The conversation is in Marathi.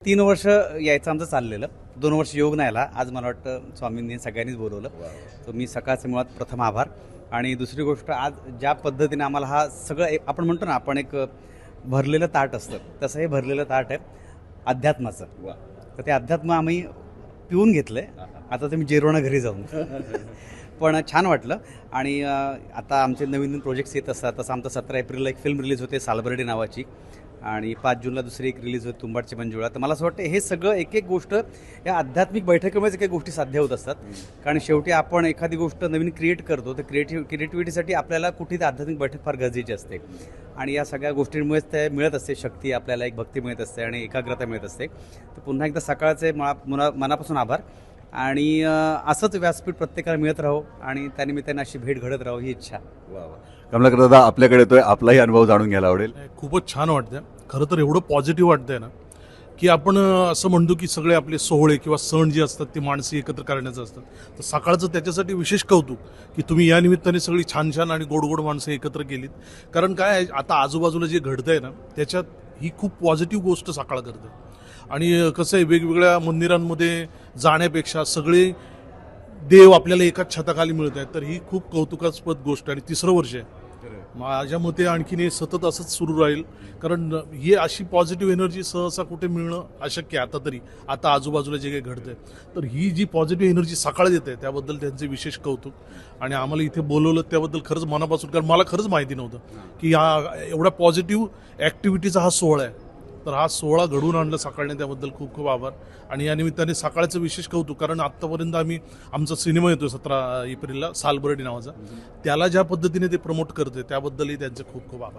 3 वर्ष यायचं आमचं चाललेलं. 2 वर्ष योग नाही आला. आज मला वाटतं स्वामींनी सगळ्यांनीच बोलवलं. तर मी सकाळचे मुळात प्रथम आभार. आणि दुसरी गोष्ट, आज ज्या पद्धतीने आम्हाला हा सगळं आपण म्हणतो ना, आपण एक भरलेलं ताट असतं, तसं हे भरलेलं ताट आहे अध्यात्माचं. तर ते अध्यात्म आम्ही पिऊन घेतलंय. आता तुम्ही जेरवणं घरी जाऊन पण छान वाटलं. आणि आता आमचे नवीन प्रोजेक्ट्स येत असतात. तसं आमचं 17 एप्रिलला एक फिल्म रिलीज होते सालबर्डी नावाची, आणि 5 जूनला दुसरी एक रिलीज होते तुंबाडची मंजुळा. तर मला असं वाटतं हे सगळं एक एक गोष्ट या आध्यात्मिक बैठकीमुळेच काही गोष्टी साध्य होत असतात. कारण शेवटी आपण एखादी गोष्ट नवीन क्रिएट करतो, तर क्रिएटिव्हिटीसाठी आपल्याला कुठे ते आध्यात्मिक बैठक फार गरजेची असते. आणि या सगळ्या गोष्टींमुळेच ते मिळत असते. शक्ती आपल्याला, एक भक्ती मिळत असते आणि एकाग्रता मिळत असते. तर पुन्हा एकदा सकाळचे मनापासून आभार. आणि असंच व्यासपीठ प्रत्येकाला मिळत राहो आणि त्यानिमित्ताने अशी भेट घडत राहो ही इच्छा. कमलाकर दादा आपल्याकडे येतोय, आपलाही अनुभव जाणून घ्यायला आवडेल. खूपच छान वाटतंय. खरं तर एवढं पॉझिटिव्ह वाटतंय ना, की आपण असं म्हणतो की सगळे आपले सोहळे किंवा सण जे असतात ते माणसे एकत्र करण्याचं असतात. तर सकाळचं त्याच्यासाठी विशेष कौतुक की तुम्ही या निमित्ताने सगळी छान छान आणि गोड गोड माणसं एकत्र केलीत. कारण काय आहे, आता आजूबाजूला जे घडतंय ना, त्याच्यात ही खूप पॉझिटिव्ह गोष्ट सकाळ करते. आणि कसं आहे, वेगवेगळ्या मंदिरांमध्ये जाण्यापेक्षा सगळे देव आपल्याला एकाच छताखाली मिळत आहेत. तर ही खूप कौतुकास्पद गोष्ट. आणि 3रं वर्ष आहे माझ्या मते. आणखीन हे सतत असंच सुरू राहील, कारण ही अशी पॉझिटिव्ह एनर्जी सहसा कुठे मिळणं अशक्य आहे. आता आजूबाजूला जे काही घडतंय, तर ही जी पॉझिटिव्ह एनर्जी सकाळ देते त्याबद्दल त्यांचे विशेष कौतुक. आणि आम्हाला इथे बोलवलं त्याबद्दल खरंच मनापासून, कारण मला खरंच माहिती नव्हतं की हा एवढा पॉझिटिव्ह ॲक्टिव्हिटीचा हा सोहळा आहे. तर हा सोहळा घडवून आणलं सकाळने, त्याबद्दल खूप खूप आभार. आणि या निमित्ताने सकाळचं विशेष कौतुक, कारण आत्तापर्यंत आमचा सिनेमा येतो 17 एप्रिलला सालबर्डी नावाचा, त्याला ज्या पद्धतीने ते प्रमोट करते त्याबद्दलही त्यांचे खूप खूप आभार.